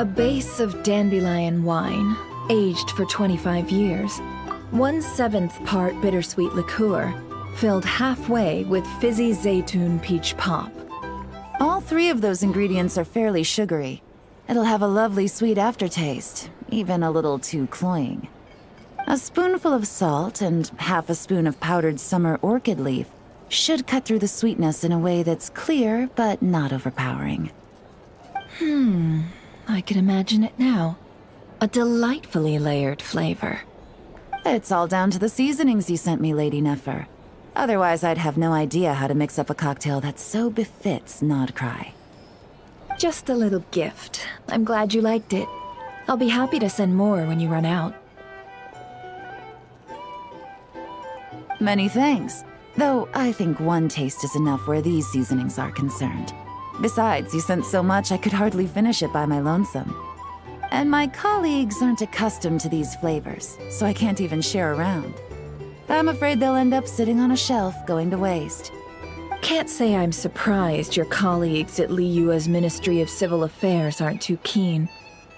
A base of dandelion wine, aged for 25 years. 1/7 part bittersweet liqueur, filled halfway with fizzy zaytun peach pop. All three of those ingredients are fairly sugary. It'll have a lovely sweet aftertaste, even a little too cloying. A spoonful of salt and half a spoon of powdered summer orchid leaf should cut through the sweetness in a way that's clear but not overpowering. I can imagine it now. A delightfully layered flavor. It's all down to the seasonings you sent me, Lady Nefer. Otherwise, I'd have no idea how to mix up a cocktail that so befits Nodcry. Just a little gift. I'm glad you liked it. I'll be happy to send more when you run out. Many thanks. Though I think one taste is enough where these seasonings are concerned. Besides, you sent so much I could hardly finish it by my lonesome. And my colleagues aren't accustomed to these flavors, so I can't even share around. I'm afraid they'll end up sitting on a shelf, going to waste. Can't say I'm surprised your colleagues at Liyue's Ministry of Civil Affairs aren't too keen.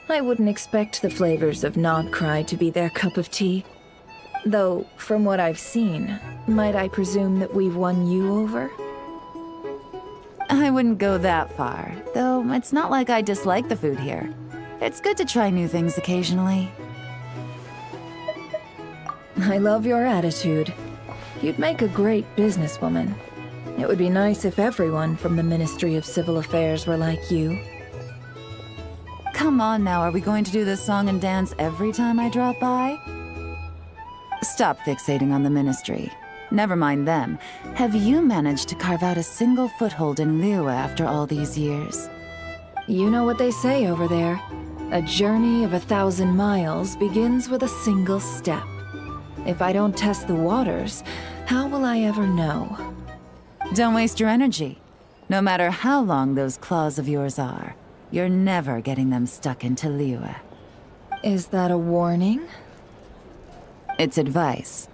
I wouldn't expect the flavors of Nodcry to be their cup of tea. Though, from what I've seen, might I presume that we've won you over? I wouldn't go that far, though it's not like I dislike the food here. It's good to try new things occasionally. I love your attitude. You'd make a great businesswoman. It would be nice if everyone from the Ministry of Civil Affairs were like you. Come on now, are we going to do this song and dance every time I drop by? Stop fixating on the Ministry. Never mind them. Have you managed to carve out a single foothold in Liyue after all these years? You know what they say over there. A journey of 1,000 miles begins with a single step. If I don't test the waters, how will I ever know? Don't waste your energy. No matter how long those claws of yours are, you're never getting them stuck into Liyue. Is that a warning? It's advice.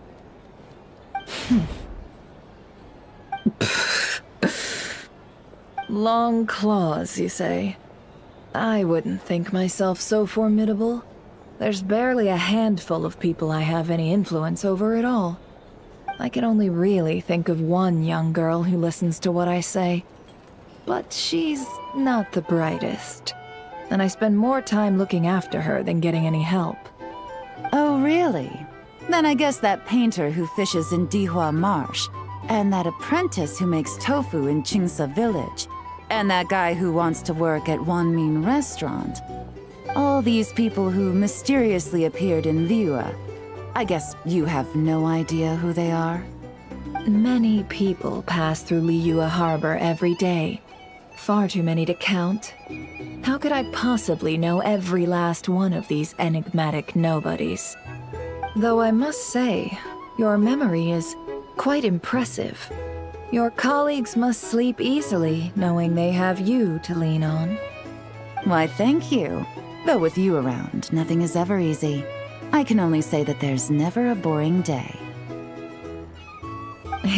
Long claws, you say? I wouldn't think myself so formidable. There's barely a handful of people I have any influence over at all. I can only really think of one young girl who listens to what I say. But she's not the brightest. And I spend more time looking after her than getting any help. Oh, really? Then I guess that painter who fishes in Dihua Marsh, and that apprentice who makes tofu in Qingsa Village, and that guy who wants to work at Wanmin Restaurant. All these people who mysteriously appeared in Liyue. I guess you have no idea who they are? Many people pass through Liyue Harbor every day. Far too many to count. How could I possibly know every last one of these enigmatic nobodies? Though I must say, your memory is quite impressive. Your colleagues must sleep easily, knowing they have you to lean on. Why, thank you. Though with you around, nothing is ever easy. I can only say that there's never a boring day.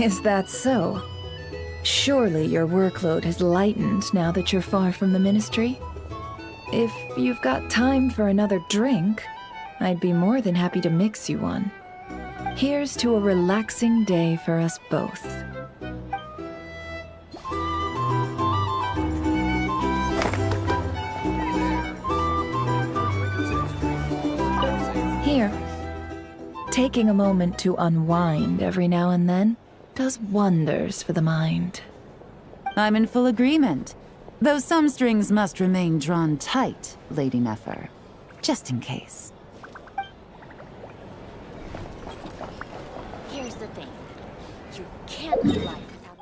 Is that so? Surely your workload has lightened now that you're far from the Ministry? If you've got time for another drink, I'd be more than happy to mix you one. Here's to a relaxing day for us both. Here. Taking a moment to unwind every now and then does wonders for the mind. I'm in full agreement. Though some strings must remain drawn tight, Lady Nefer. Just in case. Here's the thing. You can't live life without...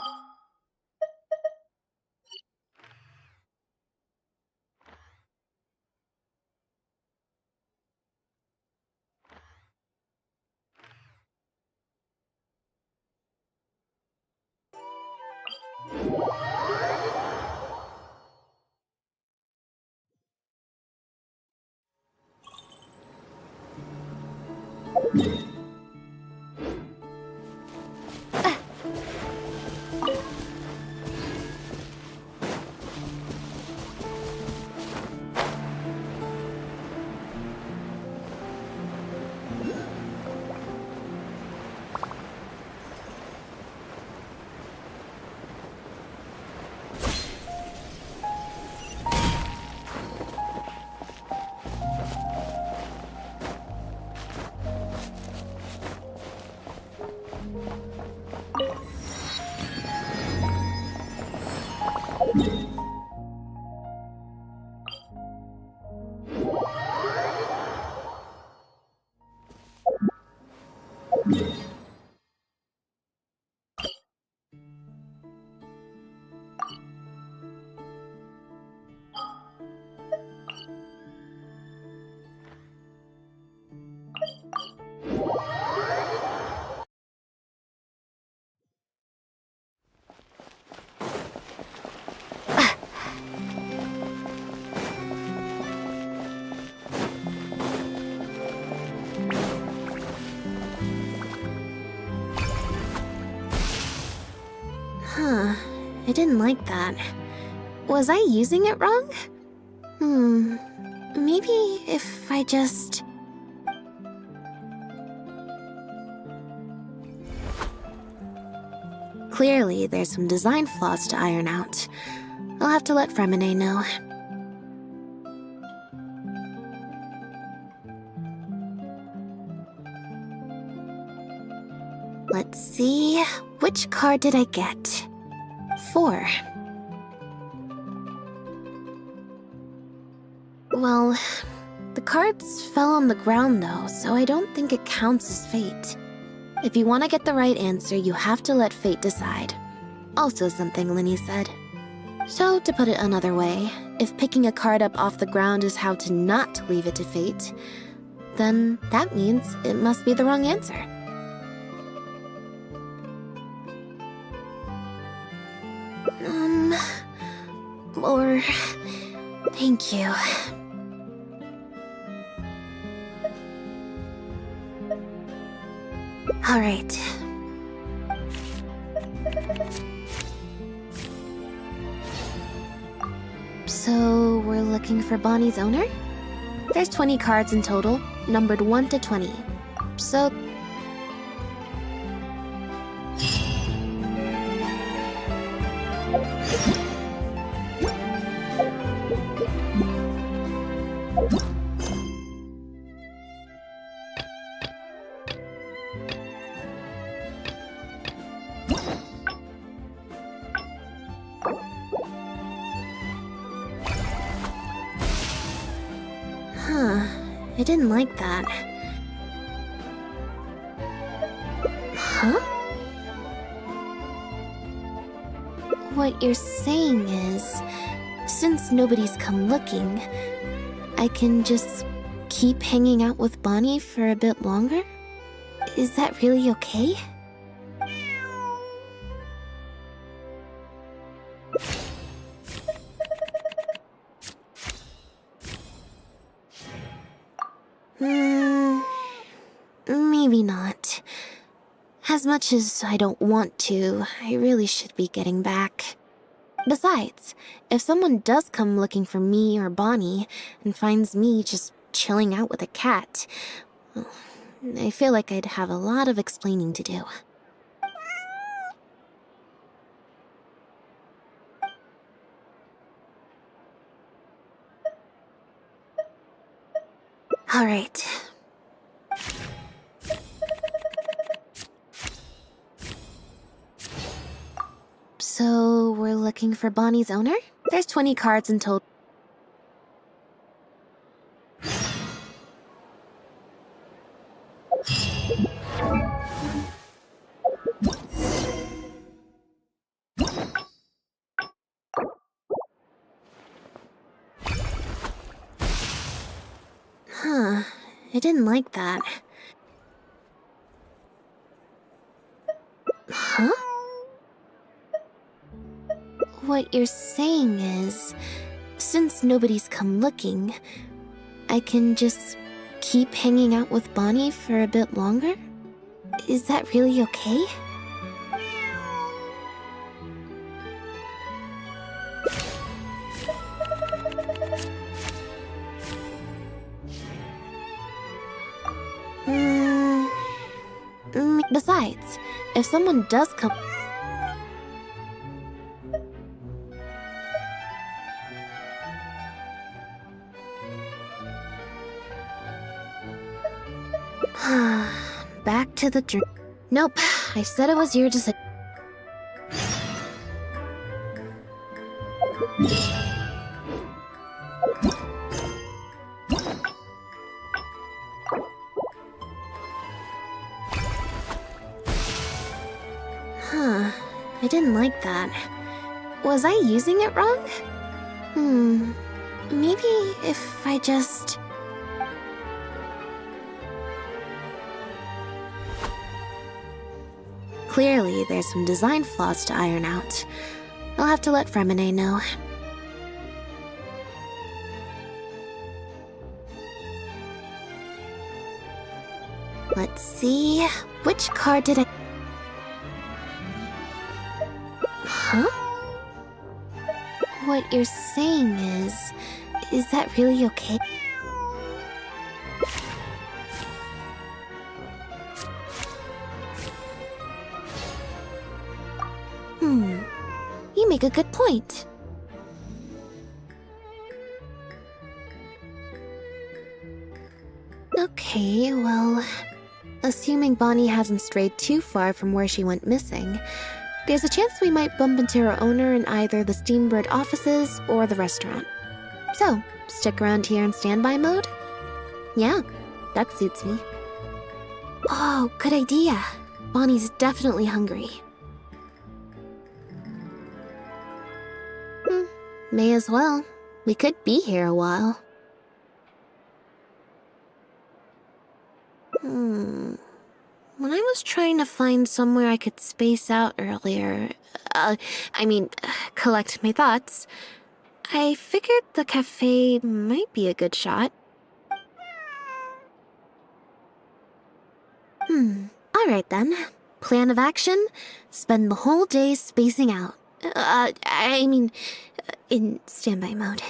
Huh. I didn't like that. Was I using it wrong? Maybe if I just... Clearly, there's some design flaws to iron out. I'll have to let Fremine know. Let's see... Which card did I get? 4. Well, the cards fell on the ground though, so I don't think it counts as fate. If you want to get the right answer, you have to let fate decide. Also something Linny said. So, to put it another way, if picking a card up off the ground is how to not leave it to fate, then that means it must be the wrong answer. Or... Thank you. Alright. So, we're looking for Bonnie's owner? There's 20 cards in total, numbered 1 to 20. So... I didn't like that. Huh? What you're saying is, since nobody's come looking, I can just keep hanging out with Bonnie for a bit longer? Is that really okay? Maybe not. As much as I don't want to, I really should be getting back. Besides, if someone does come looking for me or Bonnie and finds me just chilling out with a cat, well, I feel like I'd have a lot of explaining to do. All right. So, we're looking for Bonnie's owner? There's 20 cards in total. Huh, I didn't like that. Huh? What you're saying is, since nobody's come looking, I can just keep hanging out with Bonnie for a bit longer? Is that really okay? Besides, if someone does come... Back to the drink. Nope, I said it was your decision. Huh. I didn't like that. Was I using it wrong? Maybe if I just... Clearly, there's some design flaws to iron out. I'll have to let Fremine know. Let's see... Which card did I... Huh? What you're saying is that really okay? You make a good point. Okay, well... Assuming Bonnie hasn't strayed too far from where she went missing, there's a chance we might bump into her owner in either the Steambird offices or the restaurant. So, stick around here in standby mode? Yeah, that suits me. Oh, good idea. Bonnie's definitely hungry. May as well. We could be here a while. When I was trying to find somewhere I could space out earlier, collect my thoughts, I figured the cafe might be a good shot. Alright then. Plan of action, spend the whole day spacing out. In standby mode.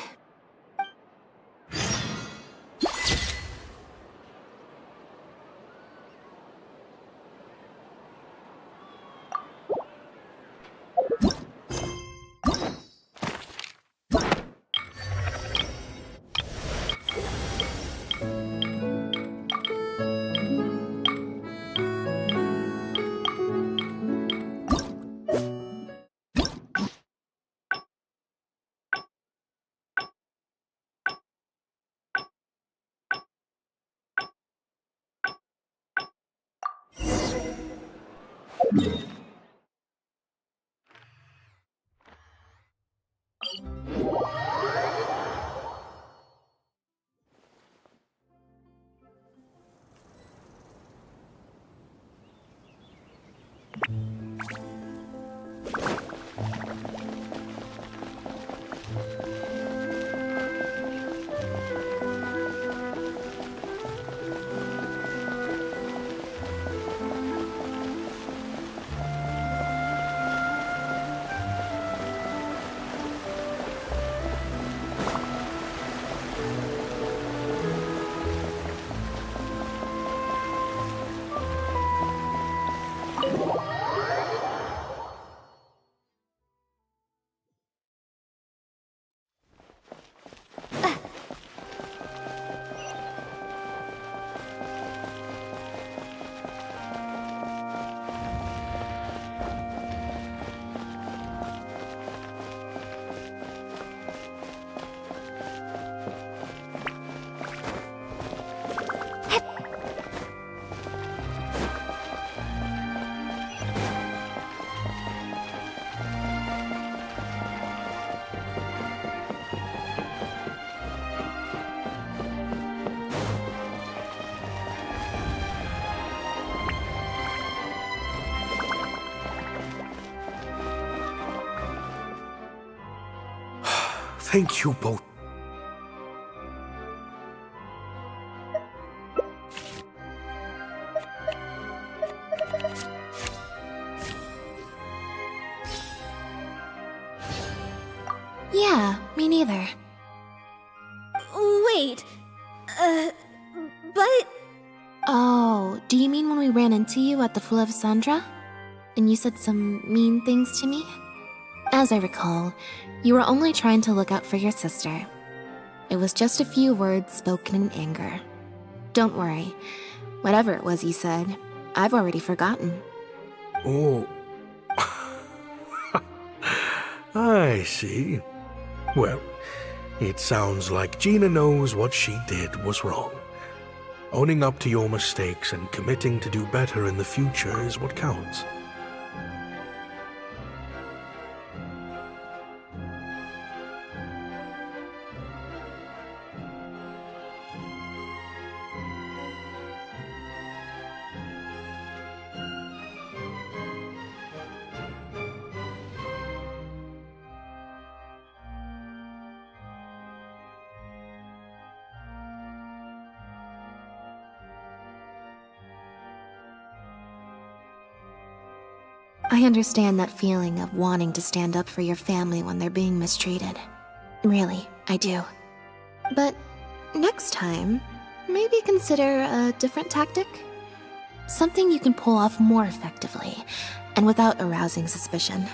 Thank you both. Yeah, me neither. Wait. But... Oh, do you mean when we ran into you at the Fleuve Sandra? And you said some mean things to me? As I recall, you were only trying to look out for your sister. It was just a few words spoken in anger. Don't worry. Whatever it was you said, I've already forgotten. Oh. I see. Well, it sounds like Gina knows what she did was wrong. Owning up to your mistakes and committing to do better in the future is what counts. I understand that feeling of wanting to stand up for your family when they're being mistreated. Really, I do. But next time, maybe consider a different tactic? Something you can pull off more effectively, and without arousing suspicion.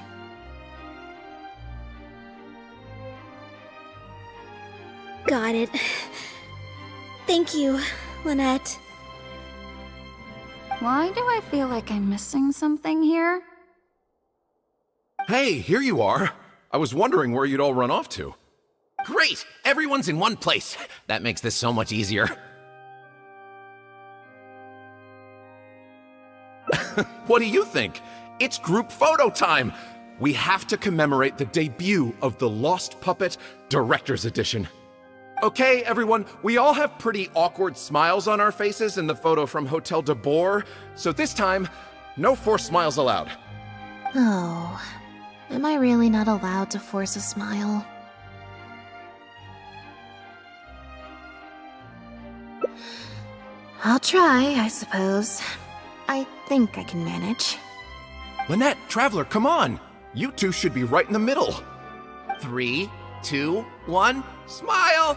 Got it. Thank you, Lynette. Why do I feel like I'm missing something here? Hey, here you are. I was wondering where you'd all run off to. Great! Everyone's in one place. That makes this so much easier. What do you think? It's group photo time! We have to commemorate the debut of the Lost Puppet Director's Edition. Okay, everyone, we all have pretty awkward smiles on our faces in the photo from Hotel de Boer, so this time, no forced smiles allowed. Oh, am I really not allowed to force a smile? I'll try, I suppose. I think I can manage. Lynette, Traveler, come on! You two should be right in the middle. 3, 2, 1, smile!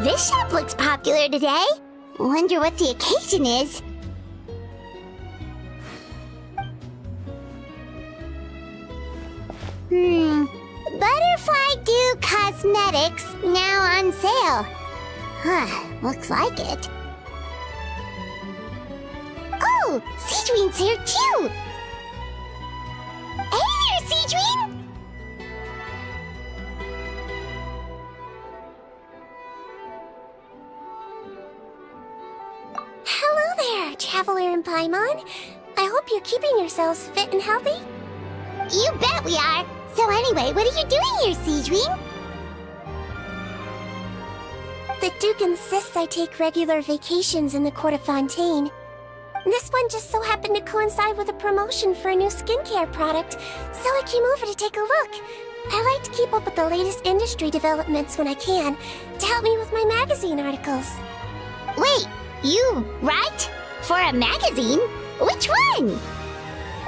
This shop looks popular today. Wonder what the occasion is. Butterfly Dew Cosmetics now on sale. Huh, looks like it. Oh, Seedween's here too! Hey there, Seedween! Hello there, Traveler and Paimon. I hope you're keeping yourselves fit and healthy. You bet we are! So anyway, what are you doing here, Seedween? The Duke insists I take regular vacations in the court of Fontaine. This one just so happened to coincide with a promotion for a new skincare product, so I came over to take a look. I like to keep up with the latest industry developments when I can, to help me with my magazine articles. Wait, you write? For a magazine? Which one?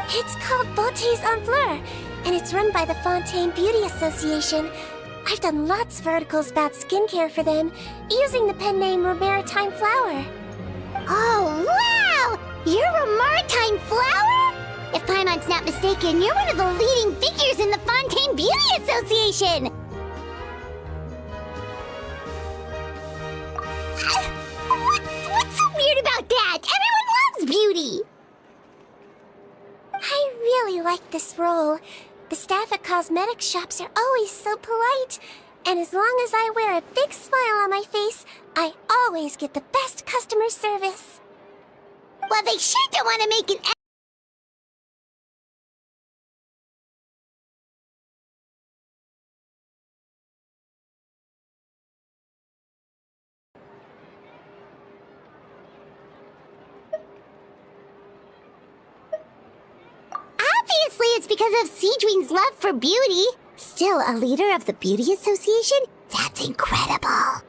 It's called Beautés en Fleur, and it's run by the Fontaine Beauty Association. I've done lots of articles about skincare for them, using the pen name Maritime Flower. Oh, wow! You're a Maritime Flower? If Paimon's not mistaken, you're one of the leading figures in the Fontaine Beauty Association! What's so weird about that? Everyone loves beauty! I really like this role. The staff at cosmetic shops are always so polite. And as long as I wear a big smile on my face, I always get the best customer service. Well, they sure don't want to make an... Obviously, it's because of Seedween's love for beauty. Still a leader of the Beauty Association? That's incredible.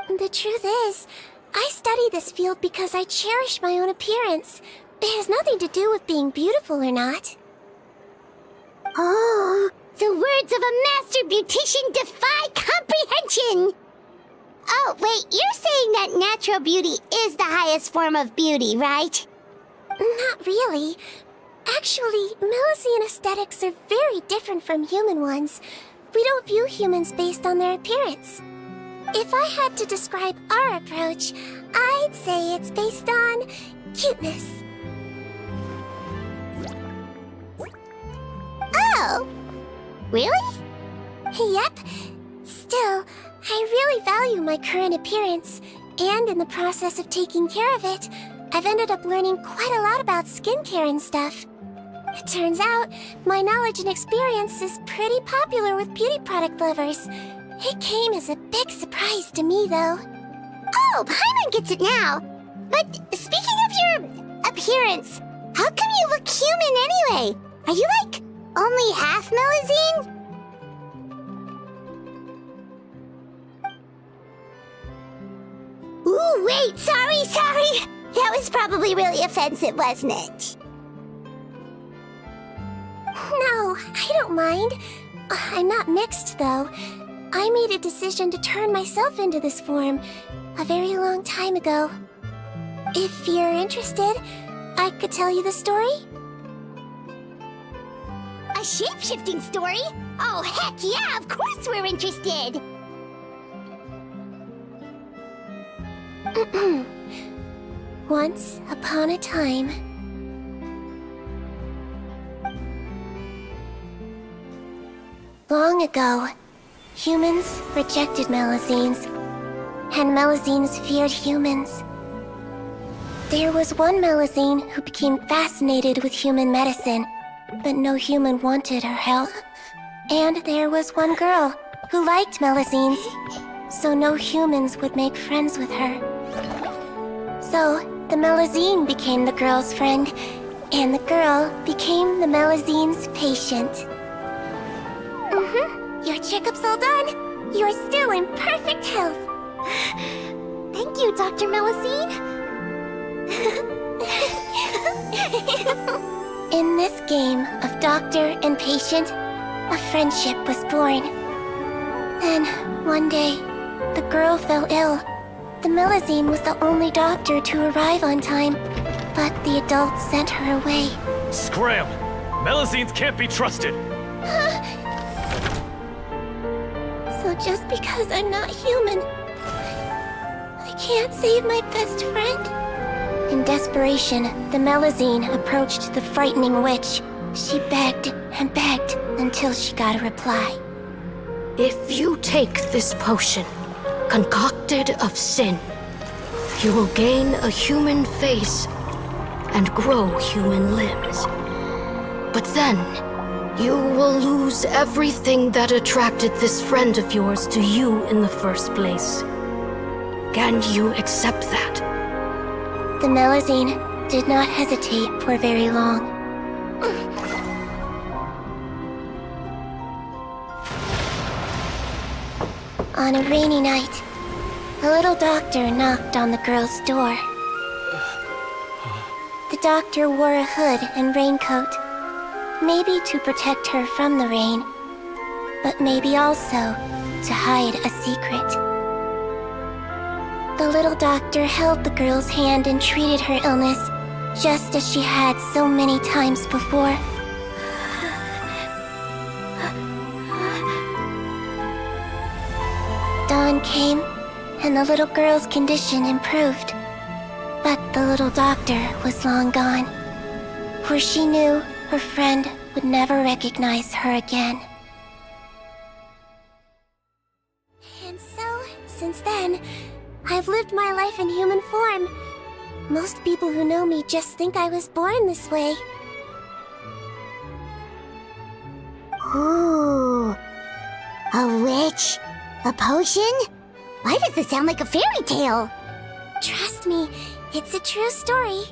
The truth is, I study this field because I cherish my own appearance. It has nothing to do with being beautiful or not. Oh, the words of a master beautician defy comprehension! Oh, wait, you're saying that natural beauty is the highest form of beauty, right? Not really. Actually, Melusine aesthetics are very different from human ones. We don't view humans based on their appearance. If I had to describe our approach, I'd say it's based on cuteness. Oh, really? Yep. Still, I really value my current appearance, and in the process of taking care of it, I've ended up learning quite a lot about skincare and stuff. It turns out, my knowledge and experience is pretty popular with beauty product lovers. It came as a big surprise to me, though. Oh, Paimon gets it now. But speaking of your appearance, how come you look human anyway? Are you, like, only half Melusine? Ooh, wait, sorry. That was probably really offensive, wasn't it? No, I don't mind. I'm not mixed, though. I made a decision to turn myself into this form a very long time ago. If you're interested, I could tell you the story. A shape-shifting story? Oh, heck yeah, of course we're interested! Once upon a time... Long ago, humans rejected Melusines, and Melusines feared humans. There was one Melusine who became fascinated with human medicine, but no human wanted her help. And there was one girl who liked Melusines, so no humans would make friends with her. So, the Melusine became the girl's friend, and the girl became the Melusine's patient. Your checkup's all done. You're still in perfect health. Thank you, Dr. Melusine. In this game of doctor and patient, a friendship was born. Then, one day, the girl fell ill. The Melusine was the only doctor to arrive on time, but the adults sent her away. Scram! Melusines can't be trusted! So just because I'm not human, I can't save my best friend? In desperation, the Melusine approached the frightening witch. She begged and begged until she got a reply. If you take this potion, concocted of sin, you will gain a human face and grow human limbs. But then, You will lose everything that attracted this friend of yours to you in the first place. Can you accept that? The Melusine did not hesitate for very long. On a rainy night, a little doctor knocked on the girl's door. The doctor wore a hood and raincoat, maybe to protect her from the rain, but maybe also to hide a secret. The little doctor held the girl's hand and treated her illness, just as she had so many times before. Dawn came, and the little girl's condition improved. But the little doctor was long gone, for she knew her friend would never recognize her again. And so, since then, I've lived my life in human form. Most people who know me just think I was born this way. Ooh. A witch? A potion? Why does this sound like a fairy tale? Trust me, it's a true story.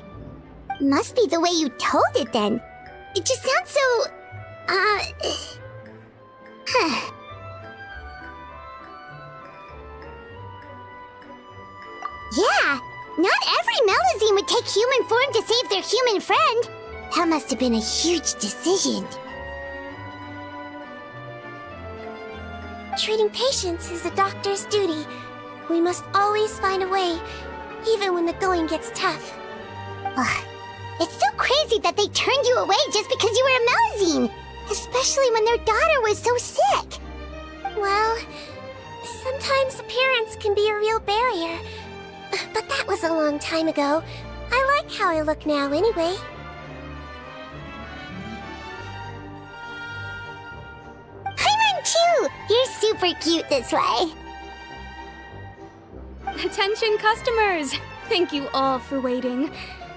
Must be the way you told it then. It just sounds so... Yeah, not every Melusine would take human form to save their human friend. That must have been a huge decision. Treating patients is a doctor's duty. We must always find a way, even when the going gets tough. Ugh. It's so crazy that they turned you away just because you were a Melusine, especially when their daughter was so sick. Well, sometimes appearance can be a real barrier. But that was a long time ago. I like how I look now anyway. Too. You're super cute this way. Attention customers! Thank you all for waiting.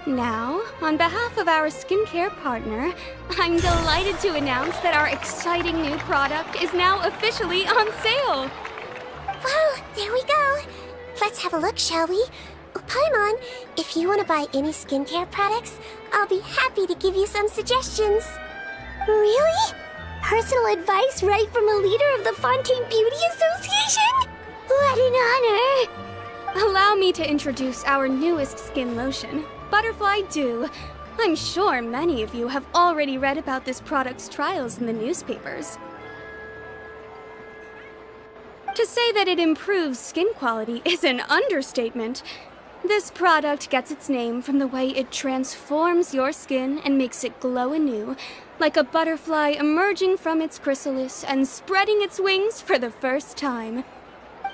Now, on behalf of our skincare partner, I'm delighted to announce that our exciting new product is now officially on sale! Well, there we go. Let's have a look, shall we? Oh, Paimon, if you want to buy any skincare products, I'll be happy to give you some suggestions. Really? Personal advice right from a leader of the Fontaine Beauty Association? What an honor! Allow me to introduce our newest skin lotion, Butterfly Dew. I'm sure many of you have already read about this product's trials in the newspapers. To say that it improves skin quality is an understatement. This product gets its name from the way it transforms your skin and makes it glow anew, like a butterfly emerging from its chrysalis and spreading its wings for the first time.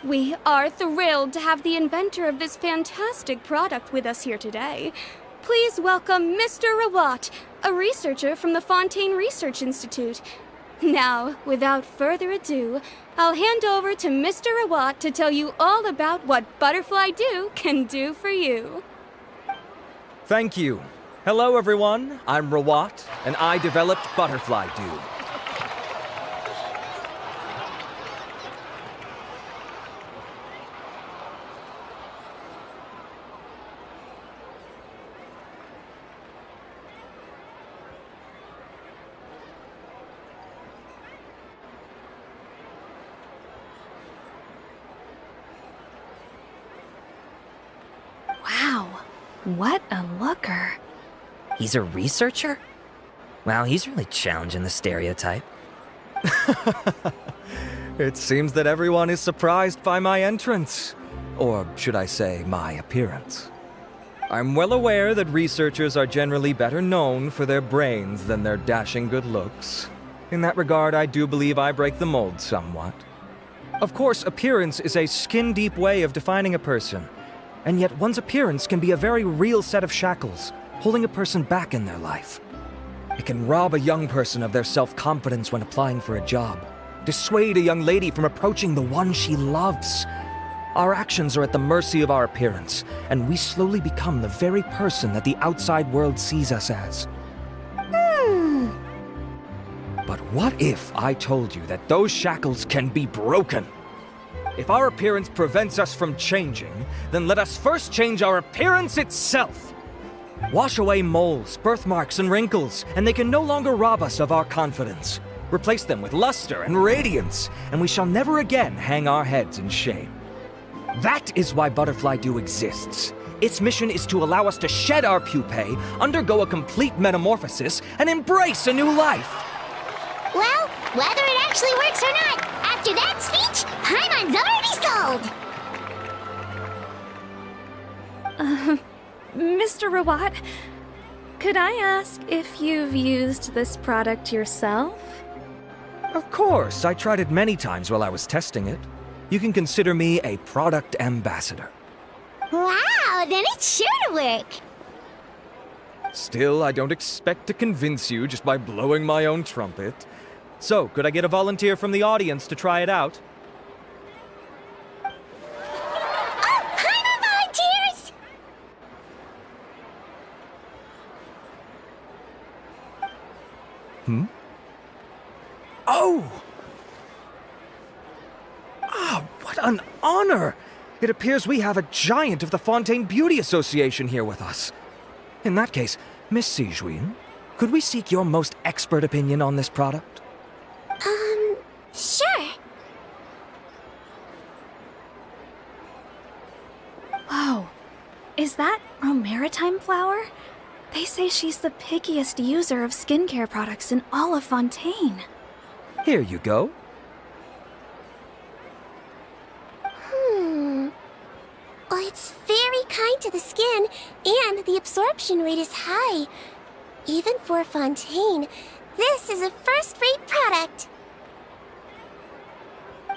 We are thrilled to have the inventor of this fantastic product with us here today. Please welcome Mr. Rawat, a researcher from the Fontaine Research Institute. Now, without further ado, I'll hand over to Mr. Rawat to tell you all about what Butterfly Dew can do for you. Thank you. Hello, everyone. I'm Rawat, and I developed Butterfly Dew. Wow, what a looker. He's a researcher? Wow, he's really challenging the stereotype. It seems that everyone is surprised by my entrance. Or should I say, my appearance. I'm well aware that researchers are generally better known for their brains than their dashing good looks. In that regard, I do believe I break the mold somewhat. Of course, appearance is a skin-deep way of defining a person. And yet one's appearance can be a very real set of shackles, holding a person back in their life. It can rob a young person of their self-confidence when applying for a job, dissuade a young lady from approaching the one she loves. Our actions are at the mercy of our appearance, and we slowly become the very person that the outside world sees us as. But what if I told you that those shackles can be broken? If our appearance prevents us from changing, then let us first change our appearance itself. Wash away moles, birthmarks, and wrinkles, and they can no longer rob us of our confidence. Replace them with luster and radiance, and we shall never again hang our heads in shame. That is why Butterfly Dew exists. Its mission is to allow us to shed our pupae, undergo a complete metamorphosis, and embrace a new life. Well, whether it actually works or not, after that speech, Paimon's already sold! Mr. Rawat, could I ask if you've used this product yourself? Of course, I tried it many times while I was testing it. You can consider me a product ambassador. Wow, then it's sure to work! Still, I don't expect to convince you just by blowing my own trumpet. So, could I get a volunteer from the audience to try it out? Oh, Paimon volunteers! Oh! Ah, what an honor! It appears we have a giant of the Fontaine Beauty Association here with us. In that case, Miss Sijuin, could we seek your most expert opinion on this product? Sure. Whoa. Is that Romaritime flower? They say she's the pickiest user of skincare products in all of Fontaine. Here you go. Well, it's very kind to the skin, and the absorption rate is high. Even for Fontaine, this is a first-rate product.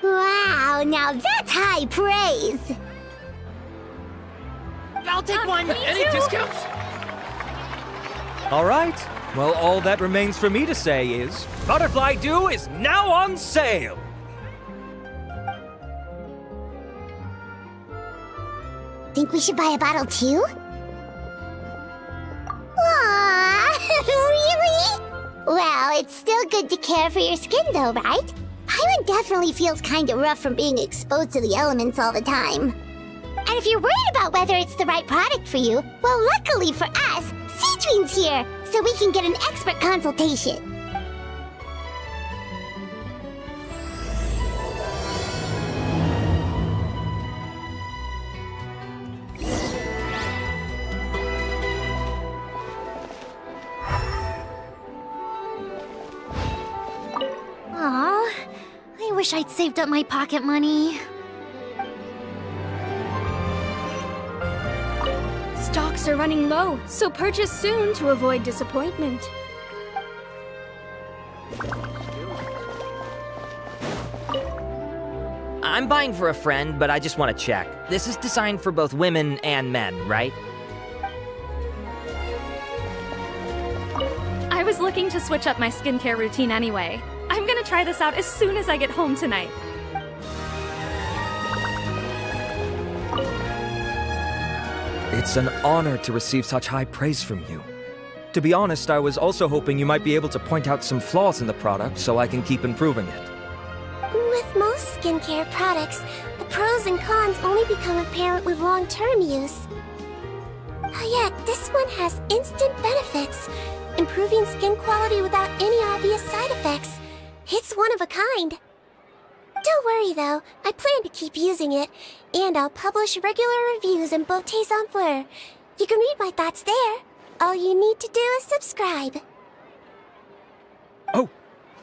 Wow, now that's high praise! I'll take one. Any discounts? All right. Well, all that remains for me to say is, Butterfly Dew is now on sale! Think we should buy a bottle too? Aww, really? Well, it's still good to care for your skin though, right? Paimon definitely feels kinda rough from being exposed to the elements all the time. And if you're worried about whether it's the right product for you, well, luckily for us, Sijuin's here, so we can get an expert consultation. Aw, I wish I'd saved up my pocket money. Stocks are running low, so purchase soon to avoid disappointment. I'm buying for a friend, but I just want to check. This is designed for both women and men, right? I was looking to switch up my skincare routine anyway. I'm gonna try this out as soon as I get home tonight. It's an honor to receive such high praise from you. To be honest, I was also hoping you might be able to point out some flaws in the product so I can keep improving it. With most skincare products, the pros and cons only become apparent with long-term use. Yet, this one has instant benefits, improving skin quality without any obvious side effects. It's one of a kind. Don't worry though, I plan to keep using it, and I'll publish regular reviews in Beautés en Fleur. You can read my thoughts there. All you need to do is subscribe. Oh,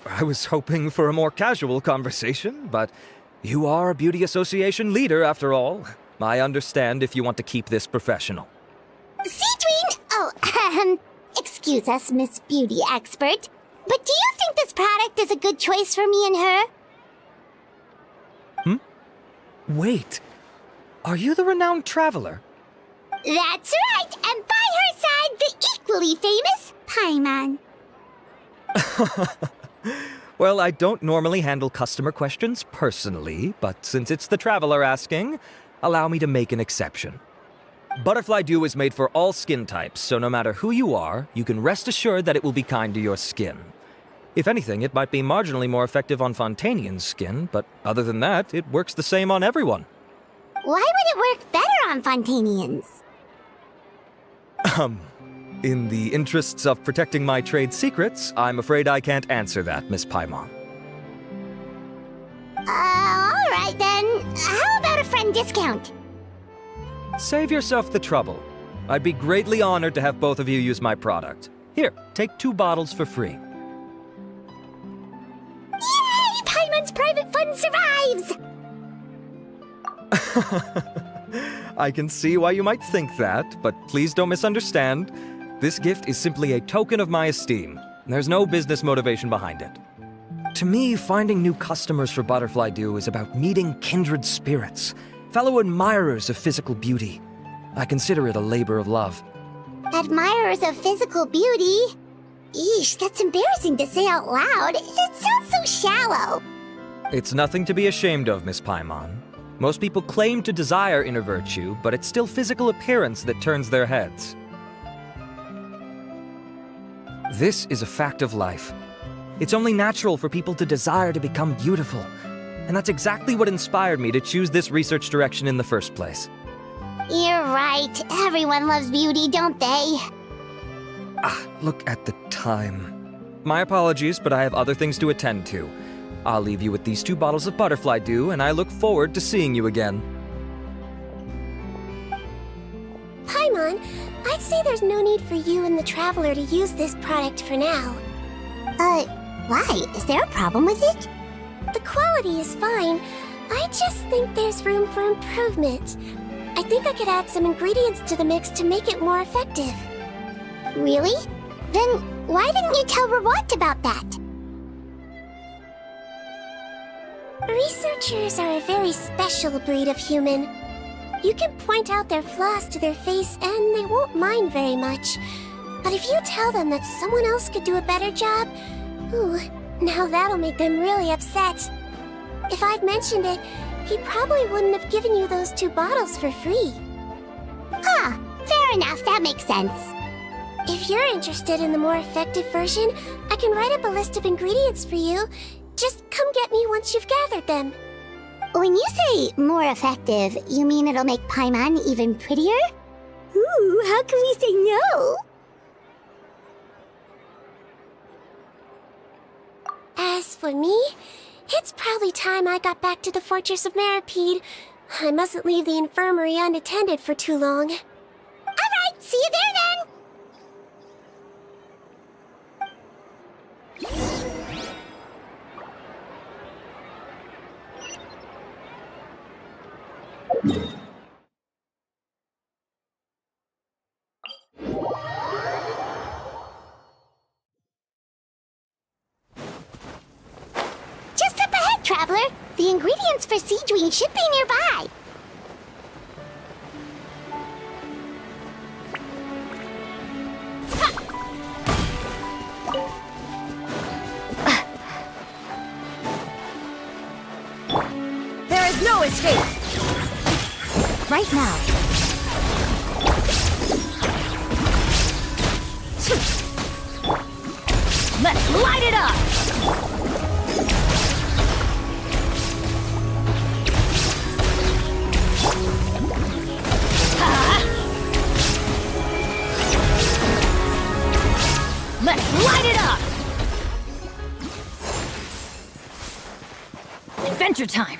I was hoping for a more casual conversation, but you are a beauty association leader after all. I understand if you want to keep this professional. Sijuin! Oh, excuse us, Miss Beauty Expert, but do you think this product is a good choice for me and her? Wait, are you the renowned traveler? That's right, and by her side, the equally famous Paimon. Well, I don't normally handle customer questions personally, but since it's the traveler asking, allow me to make an exception. Butterfly Dew is made for all skin types, so no matter who you are, you can rest assured that it will be kind to your skin. If anything, it might be marginally more effective on Fontainian's skin, but other than that, it works the same on everyone. Why would it work better on Fontainians? In the interests of protecting my trade secrets, I'm afraid I can't answer that, Miss Paimon. Alright then. How about a friend discount? Save yourself the trouble. I'd be greatly honored to have both of you use my product. Here, take 2 bottles for free. Yay! Paimon's private fund survives! I can see why you might think that, but please don't misunderstand. This gift is simply a token of my esteem. There's no business motivation behind it. To me, finding new customers for Butterfly Dew is about meeting kindred spirits, fellow admirers of physical beauty. I consider it a labor of love. Admirers of physical beauty? Eesh, that's embarrassing to say out loud. It sounds so shallow. It's nothing to be ashamed of, Miss Paimon. Most people claim to desire inner virtue, but it's still physical appearance that turns their heads. This is a fact of life. It's only natural for people to desire to become beautiful. And that's exactly what inspired me to choose this research direction in the first place. You're right. Everyone loves beauty, don't they? Look at the time. My apologies, but I have other things to attend to. I'll leave you with these 2 bottles of Butterfly Dew, and I look forward to seeing you again. Paimon, I'd say there's no need for you and the Traveler to use this product for now. Why? Is there a problem with it? The quality is fine. I just think there's room for improvement. I think I could add some ingredients to the mix to make it more effective. Really? Then why didn't you tell Rawat about that? Researchers are a very special breed of human. You can point out their flaws to their face and they won't mind very much. But if you tell them that someone else could do a better job, ooh, now that'll make them really upset. If I'd mentioned it, he probably wouldn't have given you those 2 bottles for free. Huh, fair enough, that makes sense. If you're interested in the more effective version, I can write up a list of ingredients for you. Just come get me once you've gathered them. When you say more effective, you mean it'll make Paimon even prettier? Ooh, how can we say no? As for me, it's probably time I got back to the Fortress of Maripede. I mustn't leave the infirmary unattended for too long. Alright, see you there then! Just up ahead, Traveler! The ingredients for Siegewing should be nearby! There is no escape! Right now. Let's light it up! Let's light it up! Adventure time!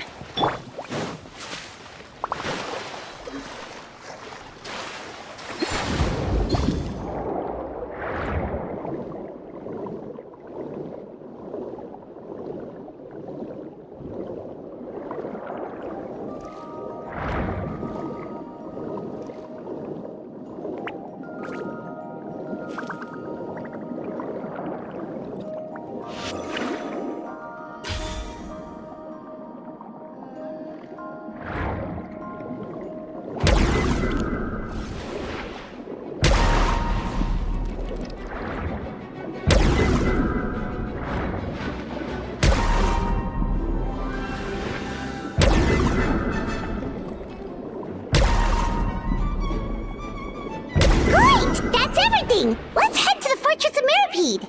That's everything! Let's head to the Fortress of Maripede!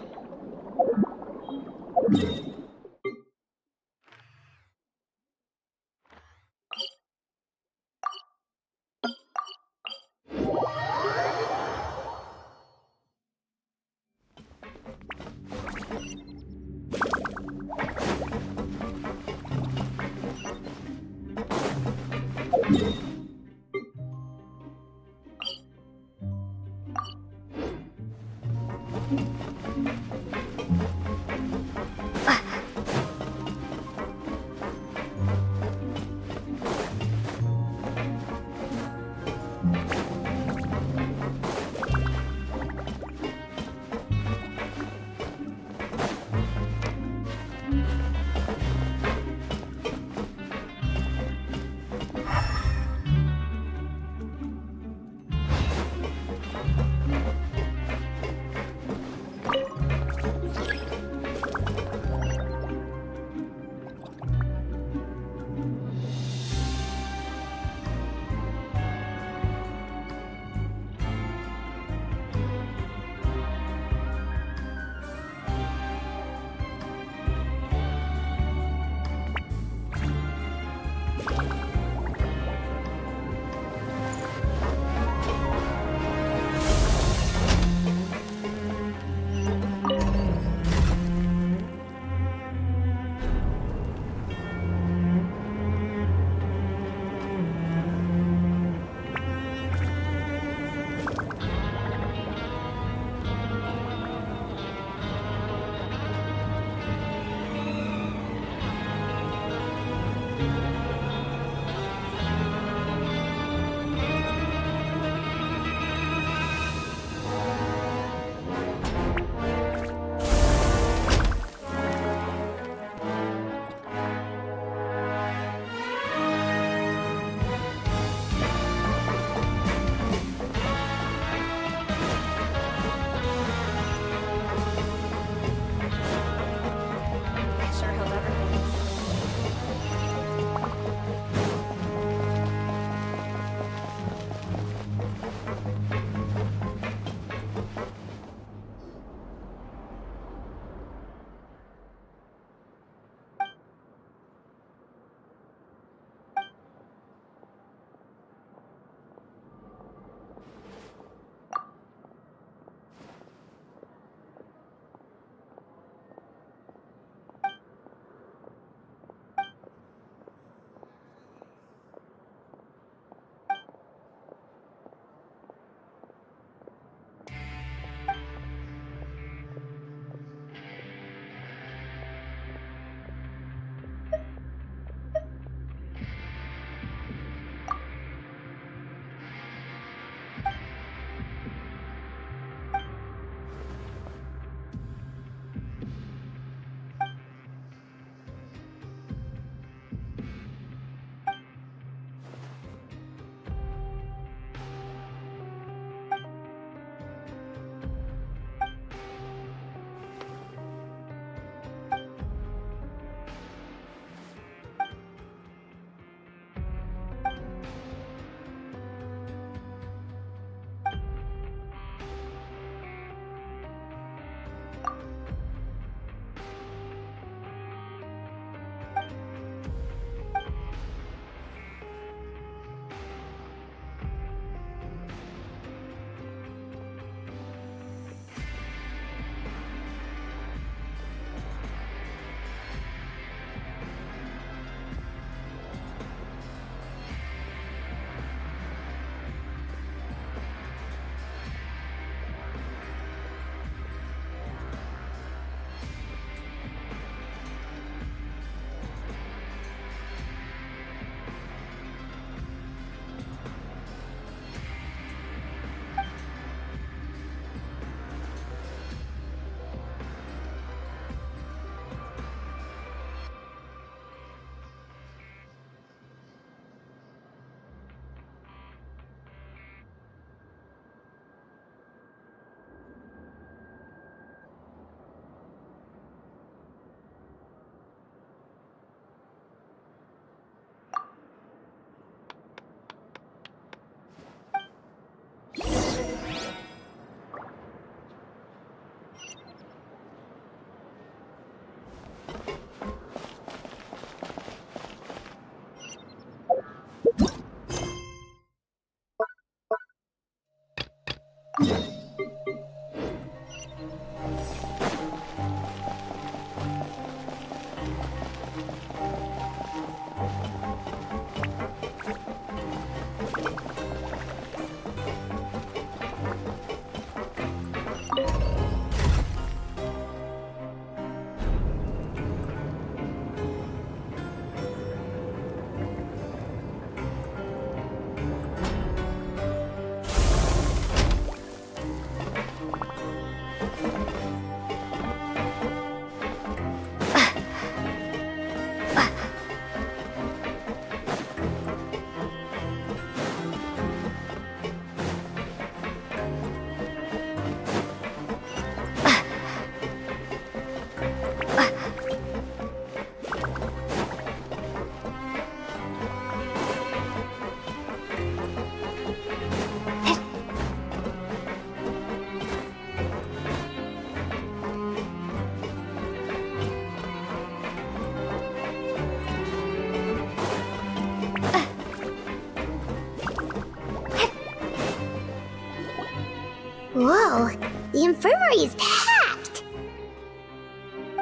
Wow, the infirmary is packed.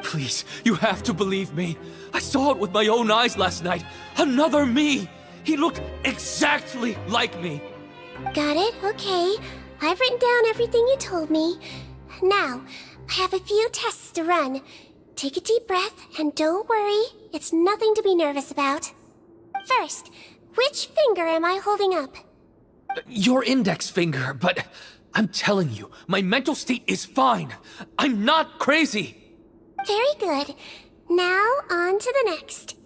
Please, you have to believe me. I saw it with my own eyes last night. Another me! He looked exactly like me. Got it, okay. I've written down everything you told me. Now, I have a few tests to run. Take a deep breath, and don't worry, it's nothing to be nervous about. First, which finger am I holding up? Your index finger, but I'm telling you, my mental state is fine. I'm not crazy. Very good. Now, on to the next.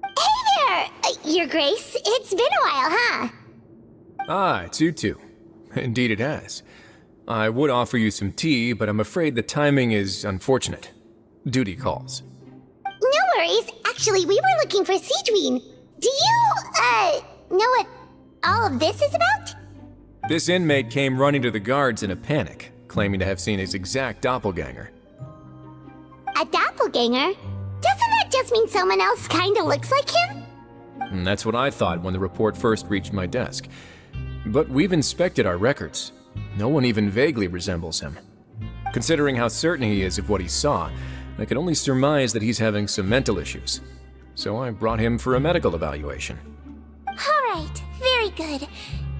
Hey there, Your Grace. It's been a while, huh? Ah, it's you two. Indeed it has. I would offer you some tea, but I'm afraid the timing is unfortunate. Duty calls. No worries. Actually, we were looking for Sigewin. Do you, know what all of this is about? This inmate came running to the guards in a panic, claiming to have seen his exact doppelganger. A doppelganger? Doesn't that just mean someone else kinda looks like him? And that's what I thought when the report first reached my desk. But we've inspected our records. No one even vaguely resembles him. Considering how certain he is of what he saw, I can only surmise that he's having some mental issues. So I brought him for a medical evaluation. Alright, very good.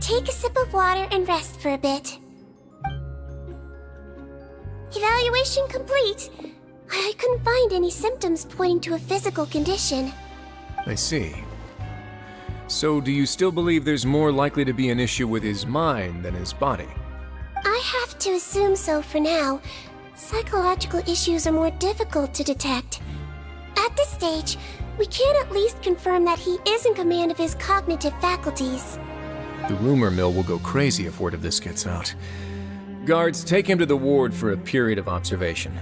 Take a sip of water and rest for a bit. Evaluation complete. I couldn't find any symptoms pointing to a physical condition. I see. So do you still believe there's more likely to be an issue with his mind than his body? I have to assume so for now. Psychological issues are more difficult to detect. At this stage, we can at least confirm that he is in command of his cognitive faculties. The rumor mill will go crazy if word of this gets out. Guards, take him to the ward for a period of observation.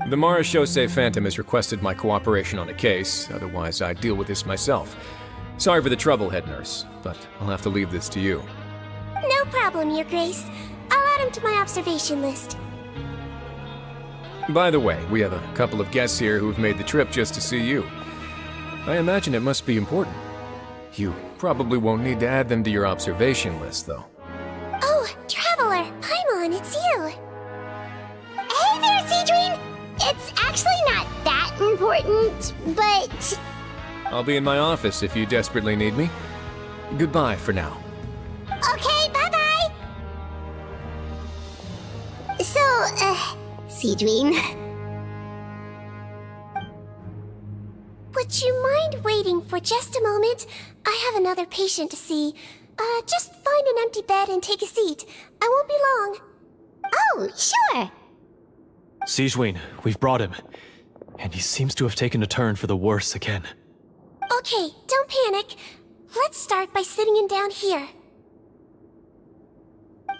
The Marechaussee Phantom has requested my cooperation on a case, otherwise I'd deal with this myself. Sorry for the trouble, head nurse, but I'll have to leave this to you. No problem, Your Grace. I'll add him to my observation list. By the way, we have a couple of guests here who've made the trip just to see you. I imagine it must be important. You probably won't need to add them to your observation list, though. Oh, Traveler! Paimon, it's you! Hey there, Sigewin! It's actually not that important, but... I'll be in my office if you desperately need me. Goodbye for now. Okay, bye-bye! So, Sigewin... Would you mind waiting for just a moment? I have another patient to see. Just find an empty bed and take a seat. I won't be long. Oh, sure! Sigewin, we've brought him. And he seems to have taken a turn for the worse again. Okay, don't panic. Let's start by sitting him down here.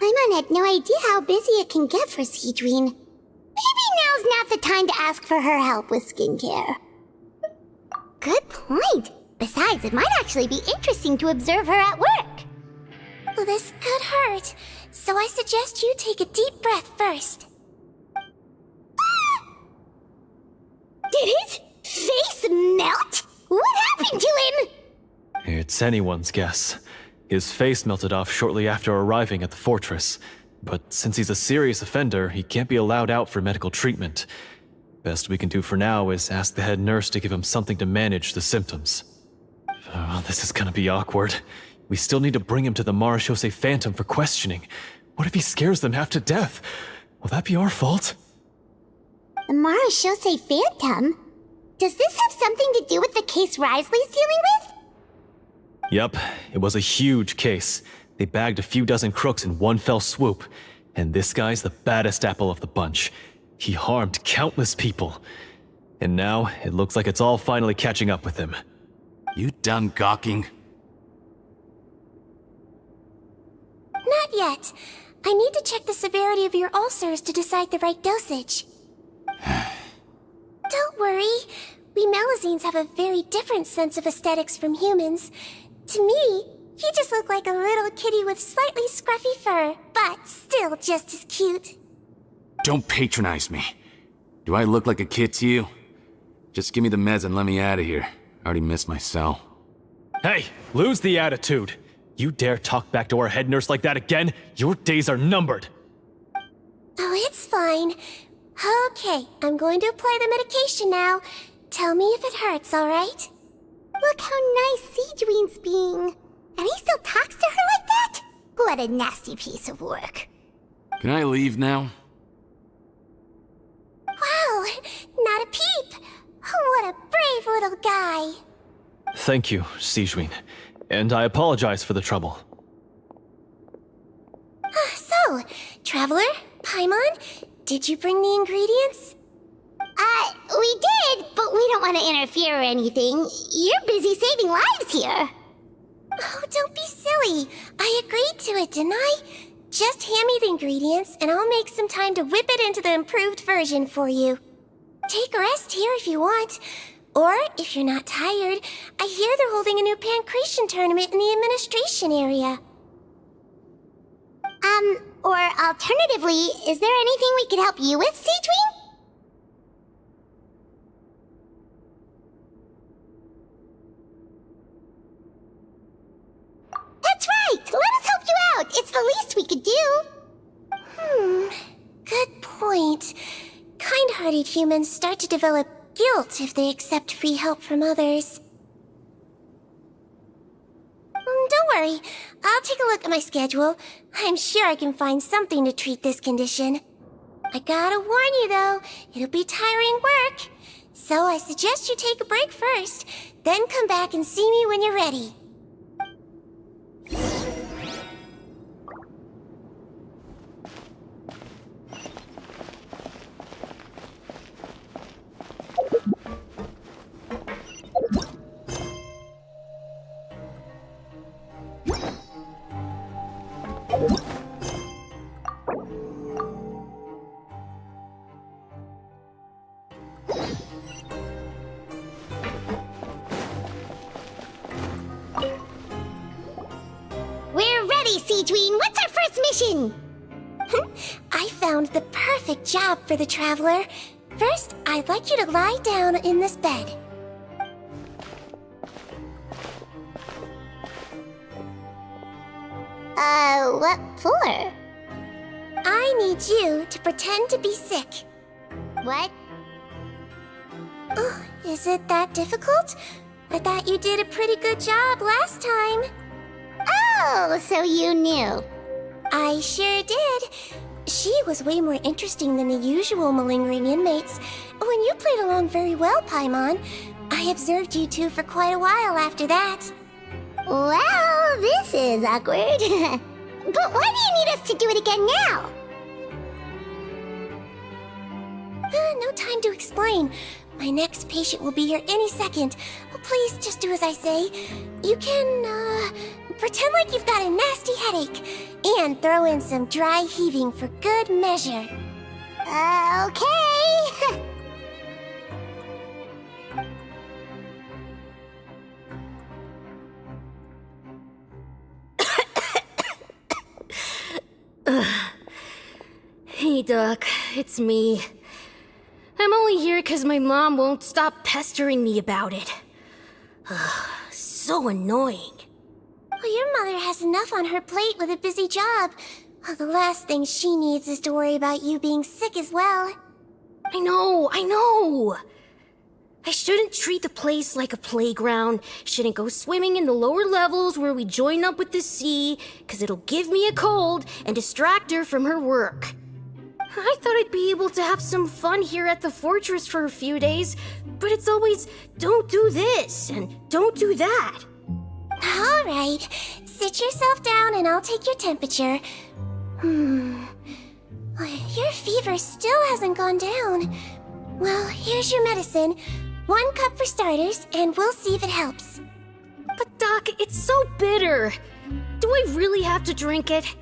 Paimon had no idea how busy it can get for Sigewin. Maybe now's not the time to ask for her help with skincare. Good point. Besides, it might actually be interesting to observe her at work. Well, this could hurt, so I suggest you take a deep breath first. Did his face melt? What happened to him? It's anyone's guess. His face melted off shortly after arriving at the fortress. But since he's a serious offender, he can't be allowed out for medical treatment. Best we can do for now is ask the head nurse to give him something to manage the symptoms. Oh, this is gonna be awkward. We still need to bring him to the Marechaussee Phantom for questioning. What if he scares them half to death? Will that be our fault? The Marechaussee Phantom? Does this have something to do with the case Risley's dealing with? Yep, it was a huge case. They bagged a few dozen crooks in one fell swoop. And this guy's the baddest apple of the bunch. He harmed countless people. And now, it looks like it's all finally catching up with him. You done gawking? Not yet. I need to check the severity of your ulcers to decide the right dosage. Don't worry. We Melazines have a very different sense of aesthetics from humans. To me, he just looked like a little kitty with slightly scruffy fur, but still just as cute. Don't patronize me. Do I look like a kid to you? Just give me the meds and let me out of here. I already missed my cell. Hey, lose the attitude. You dare talk back to our head nurse like that again? Your days are numbered. Oh, it's fine. Okay, I'm going to apply the medication now. Tell me if it hurts, alright? Look how nice Seedween's being. And he still talks to her like that? What a nasty piece of work. Can I leave now? Wow, not a peep. What a brave little guy. Thank you, Sejuin. And I apologize for the trouble. So, Traveler, Paimon, did you bring the ingredients? We did, but we don't want to interfere or anything. You're busy saving lives here. Oh, don't be silly. I agreed to it, didn't I? Just hand me the ingredients, and I'll make some time to whip it into the improved version for you. Take a rest here if you want. Or, if you're not tired, I hear they're holding a new pancreation tournament in the administration area. Or alternatively, is there anything we could help you with, Seedween? That's right! Let us help you out! It's the least we could do! Good point. Kind-hearted humans start to develop guilt if they accept free help from others. Don't worry. I'll take a look at my schedule. I'm sure I can find something to treat this condition. I gotta warn you, though, it'll be tiring work. So I suggest you take a break first, then come back and see me when you're ready. We're ready, Seedween! What's our first mission? I found the perfect job for the Traveler. First, I'd like you to lie down in this bed. What for? I need you to pretend to be sick. What? Oh, is it that difficult? I thought you did a pretty good job last time. Oh, so you knew. I sure did. She was way more interesting than the usual malingering inmates. When you played along very well, Paimon, I observed you two for quite a while after that. Well, this is awkward. But why do you need us to do it again now? No time to explain. My next patient will be here any second. Please just do as I say. You can, pretend like you've got a nasty headache. And throw in some dry heaving for good measure. Okay. Hey, Doc, it's me. I'm only here because my mom won't stop pestering me about it. So annoying. Well, your mother has enough on her plate with a busy job. Well, the last thing she needs is to worry about you being sick as well. I know! I shouldn't treat the place like a playground, shouldn't go swimming in the lower levels where we join up with the sea, because it'll give me a cold and distract her from her work. I thought I'd be able to have some fun here at the fortress for a few days, but it's always, don't do this and don't do that. All right, sit yourself down and I'll take your temperature. Your fever still hasn't gone down. Well, here's your medicine. 1 cup for starters, and we'll see if it helps. But Doc, it's so bitter. Do I really have to drink it?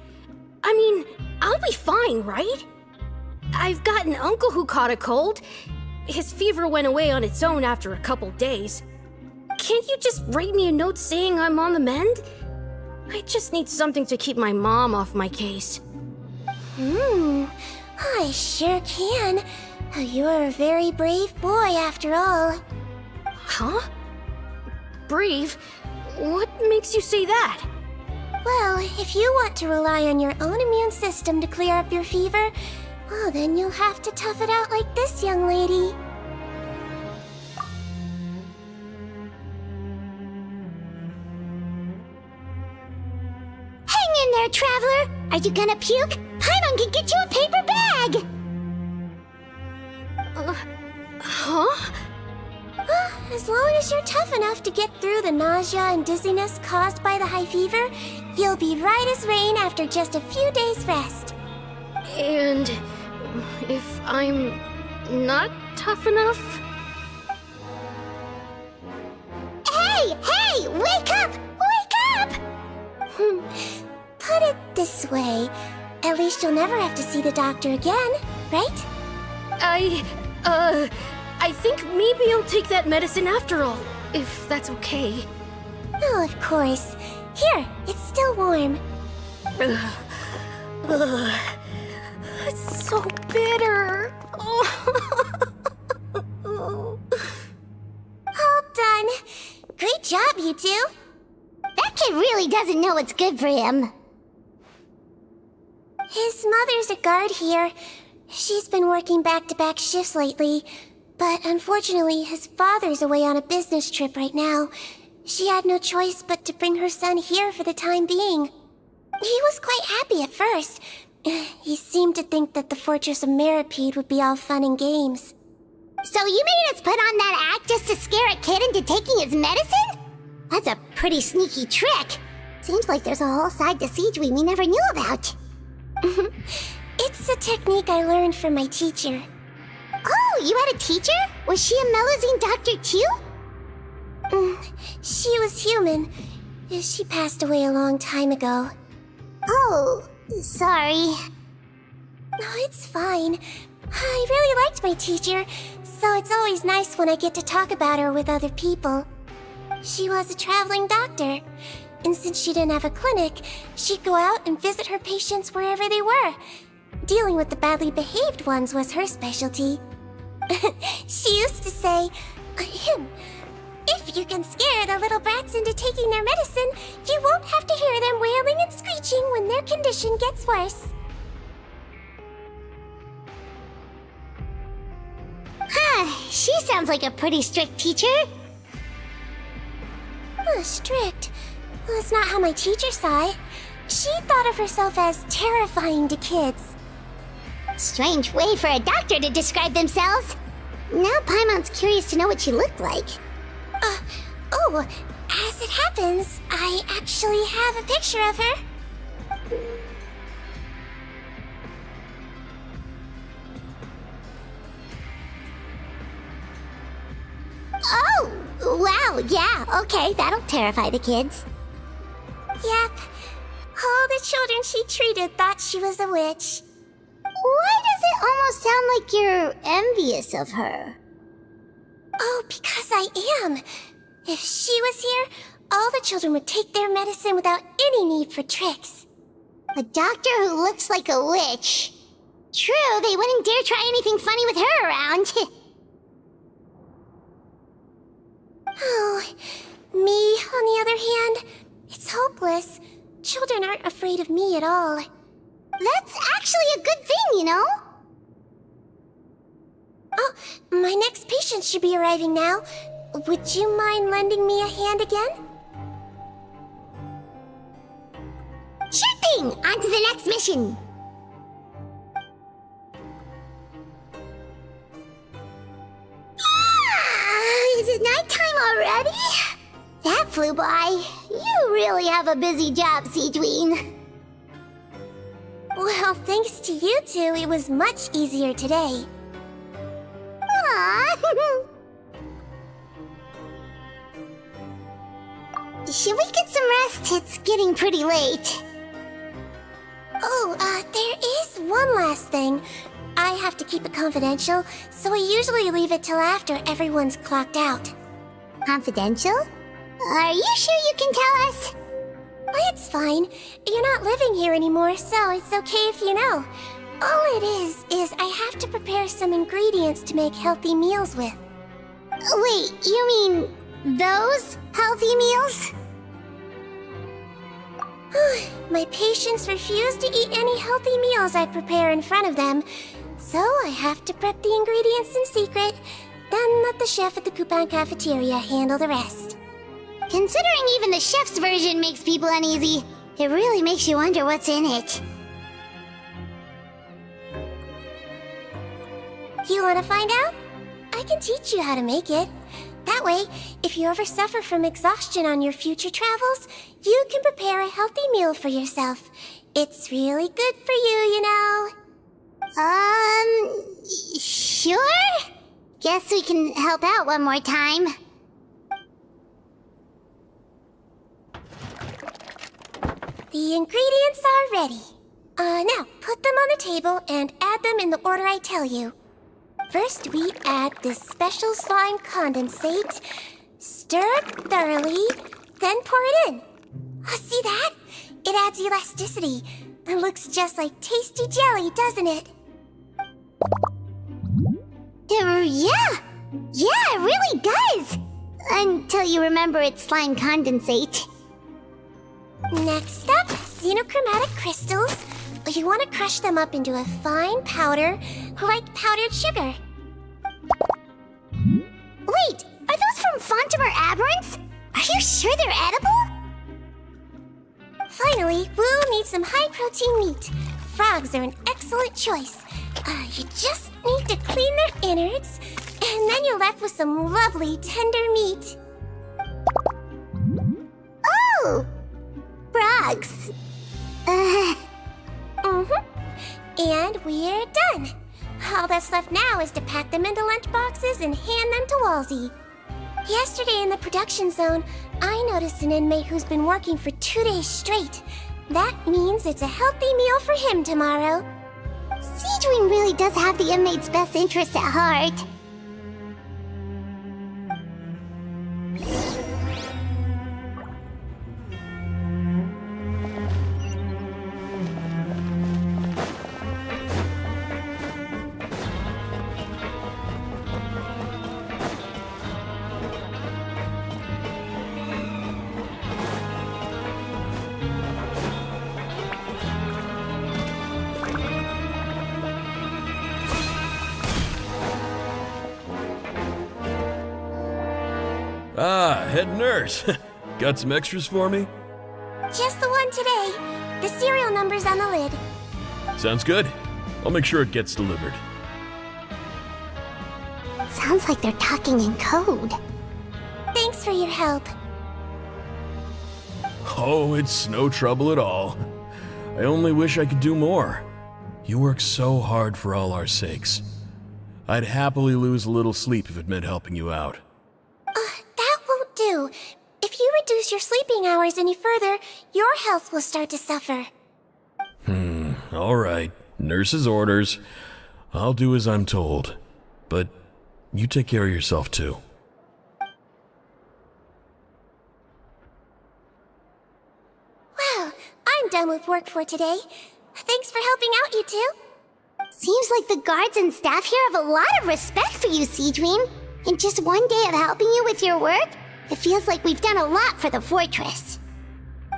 I mean, I'll be fine, right? I've got an uncle who caught a cold. His fever went away on its own after a couple days. Can't you just write me a note saying I'm on the mend? I just need something to keep my mom off my case. I sure can. You're a very brave boy after all. Huh? Brave? What makes you say that? Well, if you want to rely on your own immune system to clear up your fever, well, then you'll have to tough it out like this young lady. Hang in there, traveler! Are you gonna puke? Paimon can get you a paper bag! Huh? As long as you're tough enough to get through the nausea and dizziness caused by the high fever, you'll be right as rain after just a few days' rest. And if I'm not tough enough? Hey! Hey! Wake up! Wake up! Put it this way, at least you'll never have to see the doctor again, right? I think maybe I'll take that medicine after all, if that's okay. Oh, of course. Here, it's still warm. It's so bitter. All done. Great job, you two. That kid really doesn't know what's good for him. His mother's a guard here. She's been working back-to-back shifts lately, but unfortunately his father's away on a business trip right now. She had no choice but to bring her son here for the time being. He was quite happy at first. He seemed to think that the Fortress of Meripede would be all fun and games. So you made us put on that act just to scare a kid into taking his medicine? That's a pretty sneaky trick. Seems like there's a whole side to Siegeween we never knew about. It's a technique I learned from my teacher. Oh, you had a teacher? Was she a Melusine doctor too? She was human. She passed away a long time ago. Oh, sorry. No, it's fine. I really liked my teacher, so it's always nice when I get to talk about her with other people. She was a traveling doctor, and since she didn't have a clinic, she'd go out and visit her patients wherever they were. Dealing with the badly behaved ones was her specialty. She used to say, if you can scare the little brats into taking their medicine, you won't have to hear them wailing and screeching when their condition gets worse. She sounds like a pretty strict teacher. Strict? Well, that's not how my teacher saw it. She thought of herself as terrifying to kids. Strange way for a doctor to describe themselves. Now Paimon's curious to know what she looked like. As it happens, I actually have a picture of her. Oh, wow, yeah, okay, that'll terrify the kids. Yep. All the children she treated thought she was a witch. Why does it almost sound like you're envious of her? Oh, because I am. If she was here, all the children would take their medicine without any need for tricks. A doctor who looks like a witch. True, they wouldn't dare try anything funny with her around. Oh, me, on the other hand, it's hopeless. Children aren't afraid of me at all. That's actually a good thing, you know? Oh, my next patient should be arriving now. Would you mind lending me a hand again? Sure thing! On to the next mission! Is it nighttime already? That flew by. You really have a busy job, Siegeween. Well, thanks to you two, it was much easier today. Aww. Should we get some rest? It's getting pretty late. Oh, there is one last thing. I have to keep it confidential, so I usually leave it till after everyone's clocked out. Confidential? Are you sure you can tell us? Well, it's fine. You're not living here anymore, so it's okay if you know. All it is I have to prepare some ingredients to make healthy meals with. Wait, you mean those healthy meals? My patients refuse to eat any healthy meals I prepare in front of them, so I have to prep the ingredients in secret, then let the chef at the Coupon cafeteria handle the rest. Considering even the chef's version makes people uneasy, it really makes you wonder what's in it. You want to find out? I can teach you how to make it. That way, if you ever suffer from exhaustion on your future travels, you can prepare a healthy meal for yourself. It's really good for you, you know. Sure? Guess we can help out one more time. The ingredients are ready. Now, put them on the table and add them in the order I tell you. First, we add this special slime condensate, stir it thoroughly, then pour it in. See that? It adds elasticity and looks just like tasty jelly, doesn't it? Yeah, it really does. Until you remember it's slime condensate. Next up, xenochromatic crystals. You want to crush them up into a fine powder, like powdered sugar. Wait, are those from Fontimer Aberrants? Are you sure they're edible? Finally, we'll need some high-protein meat. Frogs are an excellent choice. You just need to clean their innards, and then you're left with some lovely, tender meat. Oh! Frogs. And we're done. All that's left now is to pack them into lunch boxes and hand them to Walsey. Yesterday in the production zone, I noticed an inmate who's been working for 2 days straight. That means it's a healthy meal for him tomorrow. Siegewing really does have the inmate's best interests at heart. Ah, head nurse. Got some extras for me? Just the one today. The serial number's on the lid. Sounds good. I'll make sure it gets delivered. Sounds like they're talking in code. Thanks for your help. Oh, it's no trouble at all. I only wish I could do more. You work so hard for all our sakes. I'd happily lose a little sleep if it meant helping you out. That won't do. If you reduce your sleeping hours any further, your health will start to suffer. All right. Nurse's orders. I'll do as I'm told. But you take care of yourself too. Well, I'm done with work for today. Thanks for helping out, you two. Seems like the guards and staff here have a lot of respect for you, Siegewing. In just one day of helping you with your work, it feels like we've done a lot for the fortress.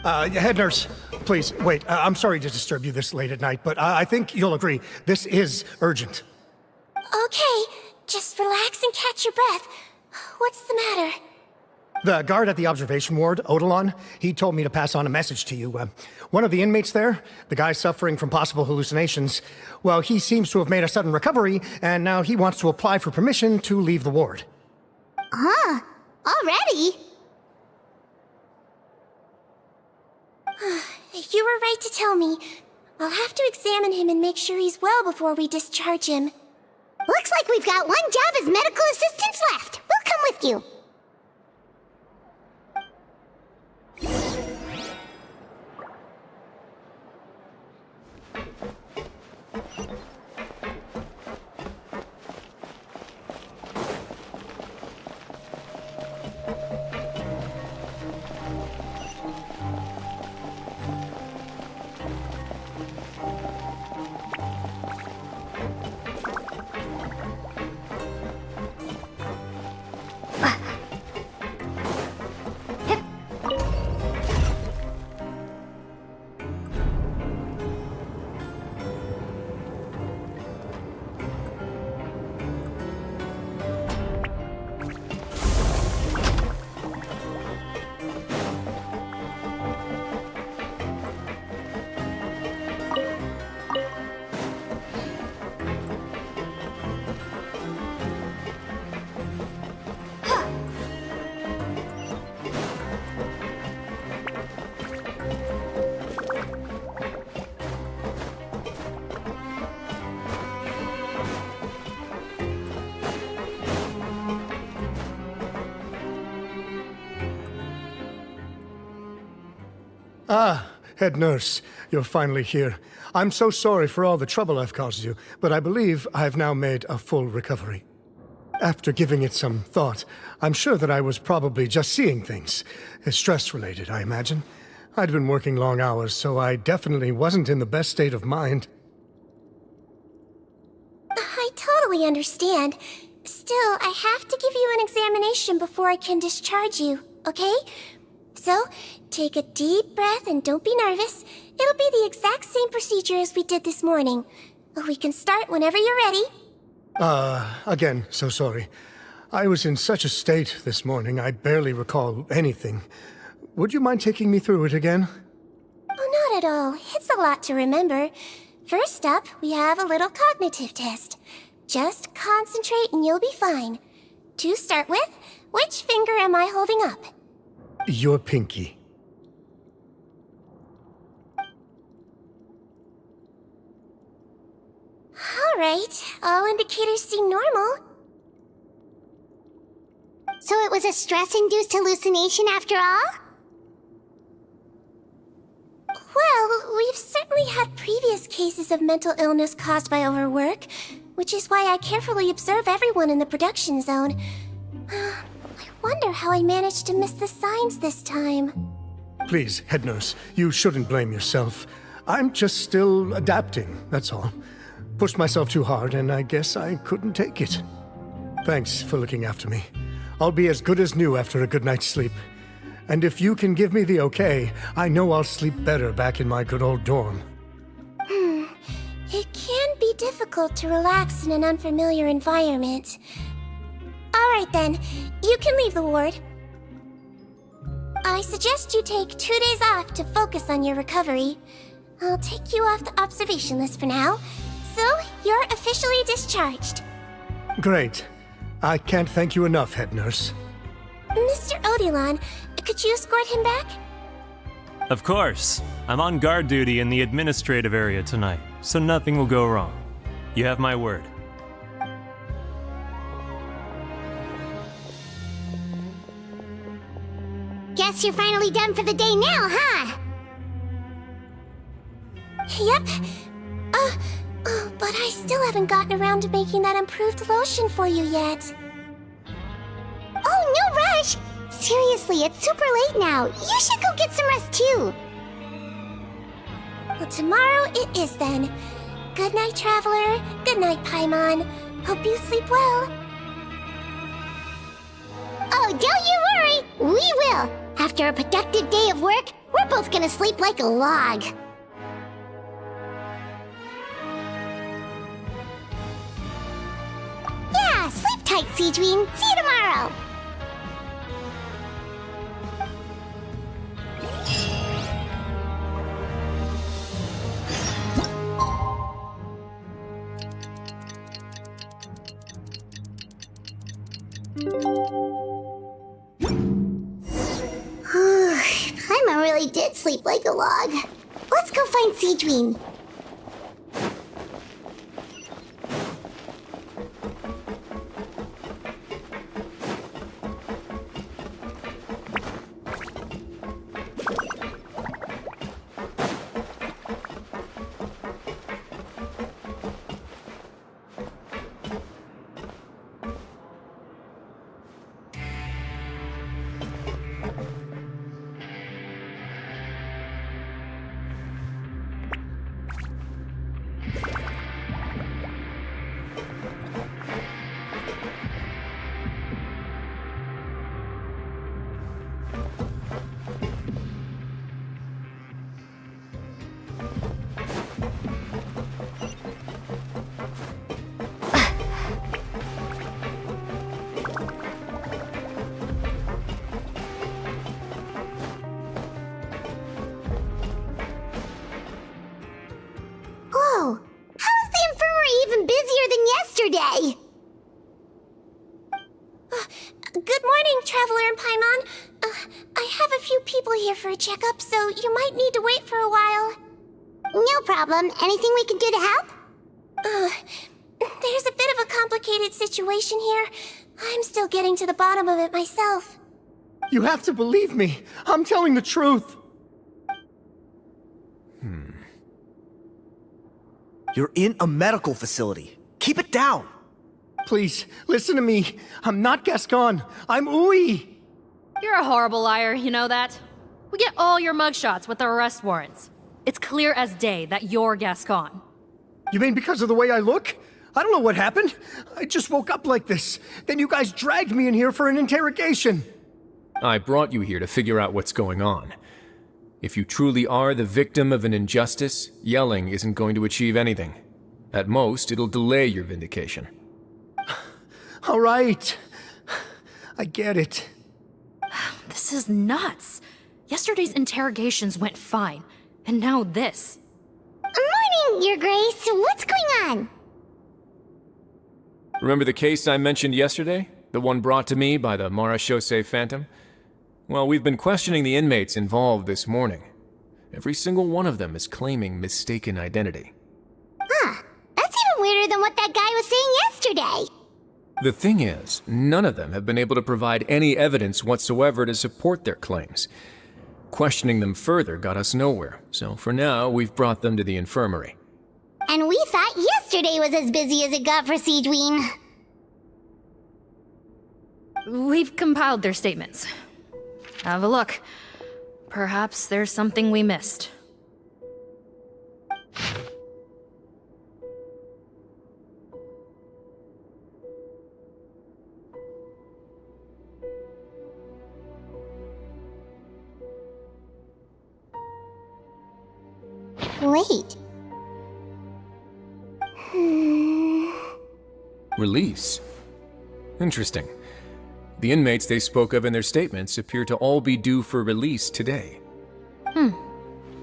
Head nurse, please, wait. I'm sorry to disturb you this late at night, but I think you'll agree. This is urgent. Okay, just relax and catch your breath. What's the matter? The guard at the observation ward, Odilon, he told me to pass on a message to you. One of the inmates there, the guy suffering from possible hallucinations, well, he seems to have made a sudden recovery, and now he wants to apply for permission to leave the ward. Huh? Already? You were right to tell me. I'll have to examine him and make sure he's well before we discharge him. Looks like we've got one job as medical assistants left. We'll come with you. Ah, head nurse, you're finally here. I'm so sorry for all the trouble I've caused you, but I believe I've now made a full recovery. After giving it some thought, I'm sure that I was probably just seeing things. Stress-related, I imagine. I'd been working long hours, so I definitely wasn't in the best state of mind. I totally understand. Still, I have to give you an examination before I can discharge you, okay? So, take a deep breath and don't be nervous. It'll be the exact same procedure as we did this morning. We can start whenever you're ready. Again, so sorry. I was in such a state this morning, I barely recall anything. Would you mind taking me through it again? Oh, not at all. It's a lot to remember. First up, we have a little cognitive test. Just concentrate and you'll be fine. To start with, which finger am I holding up? Your pinky. Alright, all indicators seem normal. So it was a stress-induced hallucination after all? Well, we've certainly had previous cases of mental illness caused by overwork, which is why I carefully observe everyone in the production zone. I wonder how I managed to miss the signs this time. Please, head nurse, you shouldn't blame yourself. I'm just still adapting, that's all. Pushed myself too hard, and I guess I couldn't take it. Thanks for looking after me. I'll be as good as new after a good night's sleep. And if you can give me the okay, I know I'll sleep better back in my good old dorm. It can be difficult to relax in an unfamiliar environment. Alright then, you can leave the ward. I suggest you take 2 days off to focus on your recovery. I'll take you off the observation list for now, so you're officially discharged. Great. I can't thank you enough, head nurse. Mr. Odilon, could you escort him back? Of course. I'm on guard duty in the administrative area tonight, so nothing will go wrong. You have my word. Guess you're finally done for the day now, huh? Yep. But I still haven't gotten around to making that improved lotion for you yet. Oh, no rush! Seriously, it's super late now. You should go get some rest too. Well, tomorrow it is then. Good night, Traveler. Good night, Paimon. Hope you sleep well. Oh, don't you worry! We will! After a productive day of work, we're both gonna sleep like a log. Yeah, sleep tight, Seedream. See you tomorrow! Paimon really did sleep like a log. Let's go find Seedream. Whoa! How is the infirmary even busier than yesterday? Good morning, Traveler and Paimon. I have a few people here for a checkup, so you might need to wait for a while. No problem. Anything we can do to help? There's a bit of a complicated situation here. I'm still getting to the bottom of it myself. You have to believe me. I'm telling the truth. You're in a medical facility. Keep it down. Please, listen to me. I'm not Gascon. I'm Uy. You're a horrible liar, you know that? We get all your mugshots with the arrest warrants. It's clear as day that you're Gascon. You mean because of the way I look? I don't know what happened. I just woke up like this. Then you guys dragged me in here for an interrogation. I brought you here to figure out what's going on. If you truly are the victim of an injustice, yelling isn't going to achieve anything. At most, it'll delay your vindication. All right. I get it. This is nuts. Yesterday's interrogations went fine, and now this. Morning, Your Grace. What's going on? Remember the case I mentioned yesterday? The one brought to me by the Marechaussee Phantom? Well, we've been questioning the inmates involved this morning. Every single one of them is claiming mistaken identity. Huh. That's even weirder than what that guy was saying yesterday. The thing is, none of them have been able to provide any evidence whatsoever to support their claims. Questioning them further got us nowhere, so for now, we've brought them to the infirmary. And we thought yesterday was as busy as it got for Siegeween. We've compiled their statements. Have a look. Perhaps there's something we missed. Wait. Release? Interesting. The inmates they spoke of in their statements appear to all be due for release today.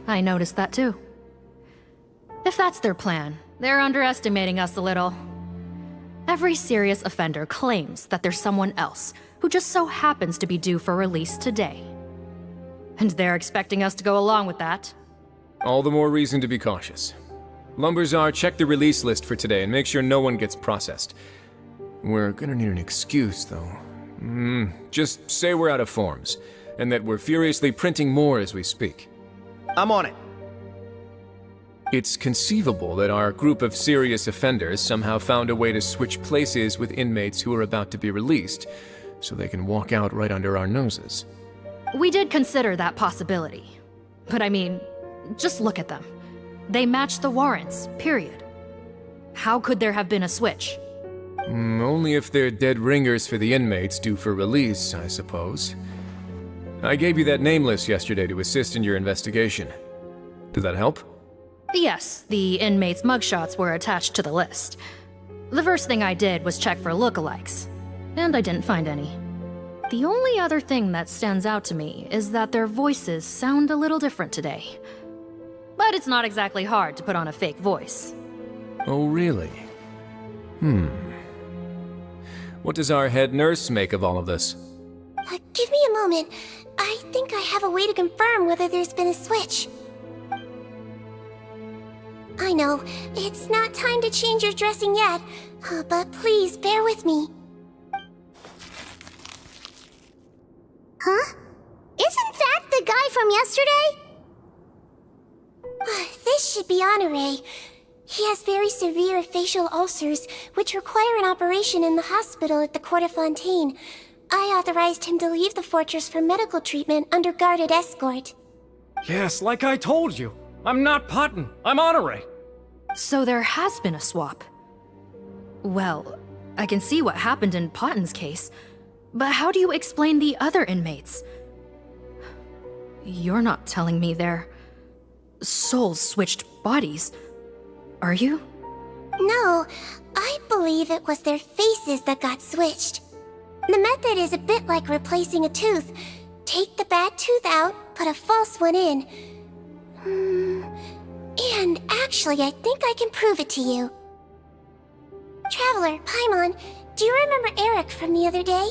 I noticed that too. If that's their plan, they're underestimating us a little. Every serious offender claims that there's someone else who just so happens to be due for release today. And they're expecting us to go along with that. All the more reason to be cautious. Lumberzar, check the release list for today and make sure no one gets processed. We're gonna need an excuse, though. Just say we're out of forms, and that we're furiously printing more as we speak. I'm on it. It's conceivable that our group of serious offenders somehow found a way to switch places with inmates who are about to be released, so they can walk out right under our noses. We did consider that possibility. But I mean, just look at them. They match the warrants, period. How could there have been a switch? Only if they're dead ringers for the inmates due for release, I suppose. I gave you that name list yesterday to assist in your investigation. Did that help? Yes, the inmates' mugshots were attached to the list. The first thing I did was check for lookalikes, and I didn't find any. The only other thing that stands out to me is that their voices sound a little different today. But it's not exactly hard to put on a fake voice. Oh, really? What does our head nurse make of all of this? Give me a moment. I think I have a way to confirm whether there's been a switch. I know, it's not time to change your dressing yet, but please bear with me. Huh? Isn't that the guy from yesterday? This should be Honore. He has very severe facial ulcers, which require an operation in the hospital at the Court of Fontaine. I authorized him to leave the fortress for medical treatment under guarded escort. Yes, like I told you. I'm not Potton. I'm Honore. So there has been a swap. Well, I can see what happened in Potton's case, but how do you explain the other inmates? You're not telling me their souls switched bodies, are you? No, I believe it was their faces that got switched. The method is a bit like replacing a tooth. Take the bad tooth out, put a false one in. And actually, I think I can prove it to you. Traveler, Paimon, do you remember Eric from the other day?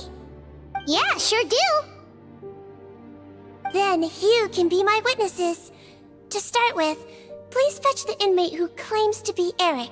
Yeah, sure do. Then you can be my witnesses. To start with, please fetch the inmate who claims to be Eric.